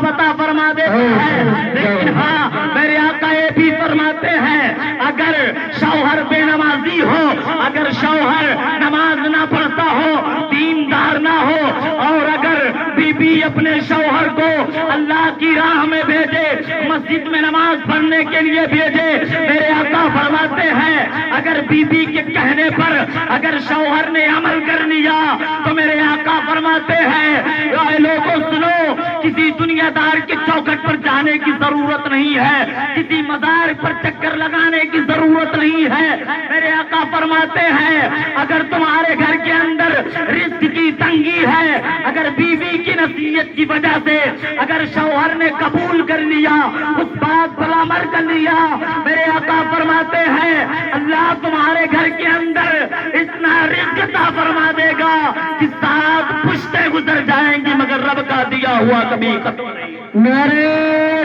عطا فرما دیتا ہے، لیکن ہاں میرے آقا یہ بھی فرماتے ہیں اگر شوہر بے نمازی ہو، اگر شوہر نماز نہ پڑھتا ہو، دیندار نہ ہو، اور اگر بی بی اپنے شوہر کو اللہ کی راہ میں بھیجے، مسجد میں نماز پڑھنے کے لیے بھیجے، میرے آقا فرماتے ہیں اگر بی بی کے کہنے پر اگر شوہر نے عمل کر لیا تو میرے آقا فرماتے ہیں اے لوگوں سنو، کسی دنیا دار کے چوکھٹ پر جانے کی ضرورت نہیں ہے، کسی مزار پر چکر لگانے کی ضرورت نہیں ہے۔ میرے آقا فرماتے ہیں اگر تمہارے گھر کے اندر رزق کی تنگی ہے، اگر بیوی کی نصیحت کی وجہ سے اگر شوہر نے قبول کر لیا، اس بات پر عمل کر لیا، میرے آقا فرماتے ہیں اللہ تمہارے گھر کے اندر اتنا رزق عطا فرما دے گا کہ 7 پشتیں گزر جائیں گی مگر رب کا دیا ہوا کبھی ختم نہیں۔ نعرہ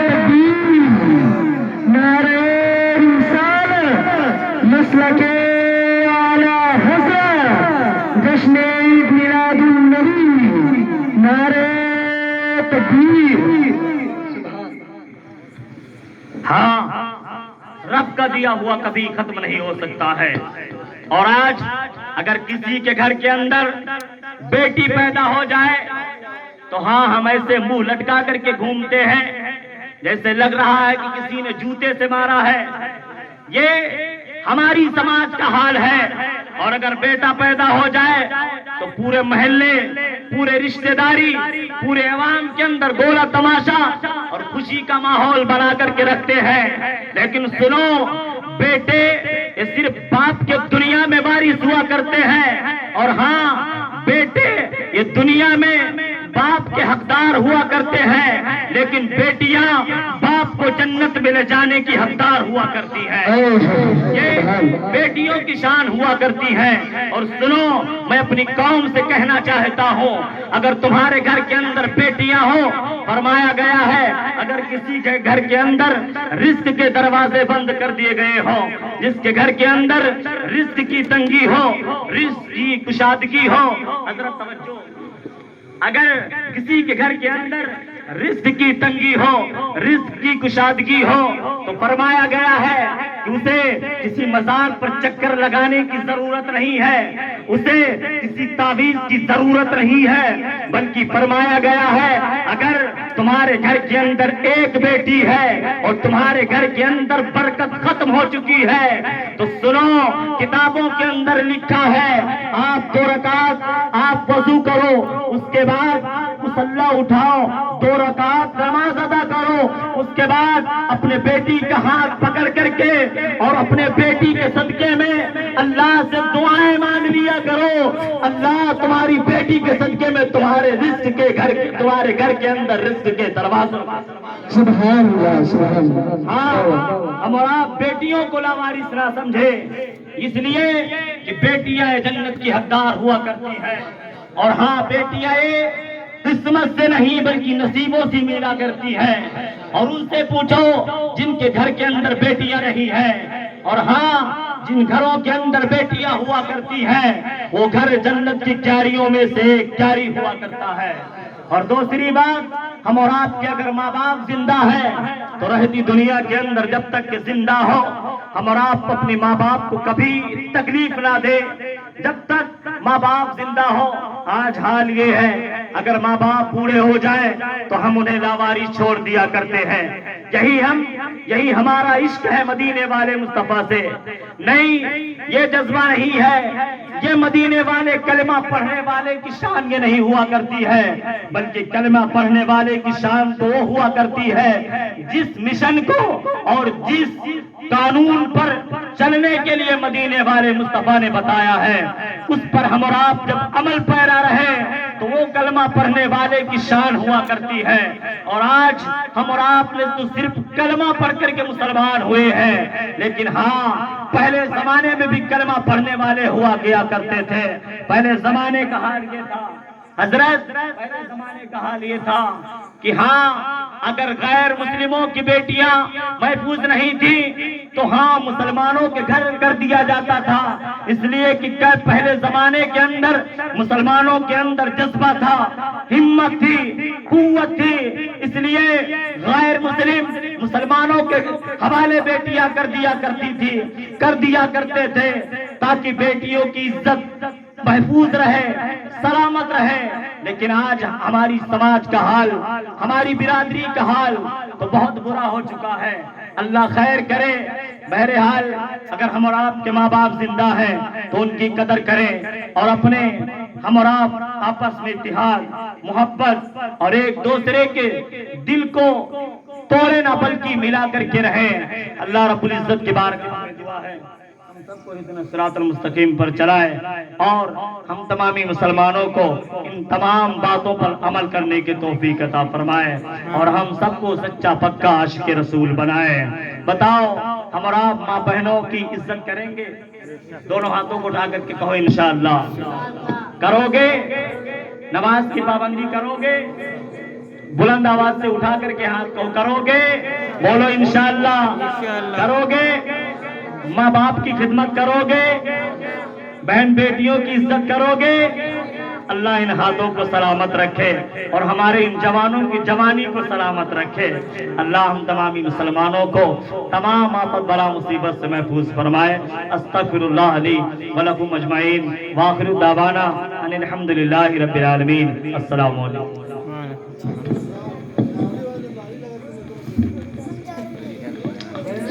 تکبیر، نعرہ رسالت، مسلک اعلی حضرت، جشن عید میلاد النبی، نعرہ تکبیر۔ ہاں رب کا دیا ہوا کبھی ختم نہیں ہو سکتا ہے، اور آج اگر کسی کے گھر کے اندر بیٹی پیدا ہو جائے تو ہاں ہم ایسے منہ لٹکا کر کے گھومتے ہیں جیسے لگ رہا ہے کہ کسی نے جوتے سے مارا ہے۔ یہ ہماری سماج کا حال ہے، اور اگر بیٹا پیدا ہو جائے تو پورے محلے، پورے رشتہ داری، پورے عوام کے اندر گولا تماشا اور خوشی کا ماحول بنا کر کے رکھتے ہیں۔ لیکن سنو بیٹے یہ صرف باپ کے دنیا میں وارث ہوا کرتے ہیں، اور ہاں بیٹے یہ دنیا میں باپ کے حقدار ہوا کرتے ہیں، لیکن بیٹیاں باپ کو جنت میں لے جانے کی حقدار ہوا کرتی ہیں۔ یہ بیٹیوں کی شان ہوا کرتی ہیں۔ اور سنو میں اپنی قوم سے کہنا چاہتا ہوں اگر تمہارے گھر کے اندر بیٹیاں ہوں، فرمایا گیا ہے اگر کسی کے گھر کے اندر رزق کے دروازے بند کر دیے گئے ہوں، جس کے گھر کے اندر رزق کی تنگی ہو، رزق کی کشادگی ہو، حضرت توجہ، اگر کسی کے گھر کے اندر رزق کی تنگی ہو، رزق کی کشادگی ہو، تو فرمایا گیا ہے کہ اسے کسی مزار پر چکر لگانے کی ضرورت نہیں ہے، اسے کسی تعویذ کی ضرورت نہیں ہے، بلکہ فرمایا گیا ہے اگر تمہارے گھر کے اندر ایک بیٹی ہے اور تمہارے گھر کے اندر برکت ختم ہو چکی ہے تو سنو کتابوں کے اندر لکھا ہے آپ 2 رکعت آپ وضو کرو، اس کے بعد مصلی اٹھاؤ، 2 رکعت نماز ادا کرو، اس کے بعد اپنے بیٹی کا ہاتھ پکڑ کر کے اور اپنے بیٹی کے صدقے میں اللہ سے دعائیں مانگ لیا کرو، اللہ تمہاری بیٹی کے صدقے میں تمہارے رزق کے گھر، تمہارے گھر کے اندر رزق کے دروازے۔ سبحان اللہ، سبحان اللہ۔ ہاں ہم اور آپ بیٹیوں کو لاوارث نہ سمجھے، اس لیے کہ بیٹیاں جنت کی حقدار ہوا کرتی ہیں، اور ہاں بیٹیاں قسمت سے نہیں بلکہ نصیبوں سے ملا کرتی ہیں، اور ان سے پوچھو جن کے گھر کے اندر بیٹیاں نہیں ہیں، اور ہاں جن گھروں کے اندر بیٹیاں ہوا کرتی ہیں وہ گھر جنت کی کیاریوں میں سے ایک کیاری ہوا کرتا ہے۔ اور دوسری بات ہم اور آپ کے اگر ماں باپ زندہ ہیں تو رہتی دنیا کے اندر جب تک کہ زندہ ہو ہم اور آپ اپنے ماں باپ کو کبھی تکلیف نہ دے، جب تک ماں باپ زندہ ہو۔ آج حال یہ ہے اگر ماں باپ بوڑھے ہو جائیں تو ہم انہیں لاواری چھوڑ دیا کرتے ہیں، یہی ہمارا عشق ہے مدینے والے مصطفیٰ سے۔ نہیں یہ جذبہ نہیں ہے، یہ مدینے والے کلمہ پڑھنے والے کی شان یہ نہیں ہوا کرتی ہے، بلکہ کلمہ پڑھنے والے کی شان تو وہ ہوا کرتی ہے جس مشن کو اور جس قانون پر چلنے کے لیے مدینے والے مصطفیٰ نے بتایا ہے اس پر ہم اور آپ جب عمل پیرا رہے تو وہ کلمہ پڑھنے والے کی شان ہوا کرتی ہے۔ اور آج ہم اور آپ نے تو صرف کلمہ پڑھ کر کے مسلمان ہوئے ہیں، لیکن ہاں پہلے زمانے میں بھی کلمہ پڑھنے والے ہوا کیا کرتے تھے۔ پہلے زمانے کا حال یہ تھا حضرت، پہلے زمانے کا حال یہ تھا کہ ہاں اگر غیر مسلموں کی بیٹیاں محفوظ نہیں تھی تو ہاں مسلمانوں کے گھر کر دیا جاتا تھا، اس لیے کہ پہلے زمانے کے اندر مسلمانوں کے اندر جذبہ تھا، ہمت تھی، قوت تھی، اس لیے غیر مسلم مسلمانوں کے حوالے بیٹیاں کر دیا کرتے تھے تاکہ بیٹیوں کی عزت محفوظ رہے، سلامت رہے۔ لیکن آج ہماری سماج کا حال، ہماری برادری کا حال تو بہت برا ہو چکا ہے۔ اللہ خیر کرے۔ بہرحال اگر ہم اور آپ کے ماں باپ زندہ ہیں تو ان کی قدر کریں اور اپنے ہم اور آپ آپس میں اتحاد، محبت اور ایک دوسرے کے دل کو توڑے نہ بلکہ ملا کر کے رہیں۔ اللہ رب العزت کی بارگاہ میں دعا ہے ہم سب کو اہدنا الصراط المستقیم پر چلائے اور ہم تمامی مسلمانوں کو ان تمام باتوں پر عمل کرنے کی توفیق عطا فرمائے اور ہم سب کو سچا پکا عاشق رسول بنائے۔ بتاؤ ہم اور آپ ماں بہنوں کی عزت کریں گے؟ دونوں ہاتھوں کو اٹھا کر کے کہو انشاءاللہ کرو گے؟ نماز کی پابندی کرو گے؟ بلند آواز سے اٹھا کر کے ہاتھ کو کرو گے؟ بولو انشاءاللہ کرو گے؟ ماں باپ کی خدمت کرو گے؟ بہن بیٹیوں کی عزت کرو گے؟ اللہ ان ہاتھوں کو سلامت رکھے اور ہمارے ان جوانوں کی جوانی کو سلامت رکھے۔ اللہ ہم تمامی مسلمانوں کو تمام آفت بلا مصیبت سے محفوظ فرمائے۔ استغفر اللہ لی ولکم اجمعین وآخر دعوانا ان الحمدللہ رب العالمین۔ السلام علیکم۔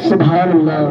سبحان اللہ۔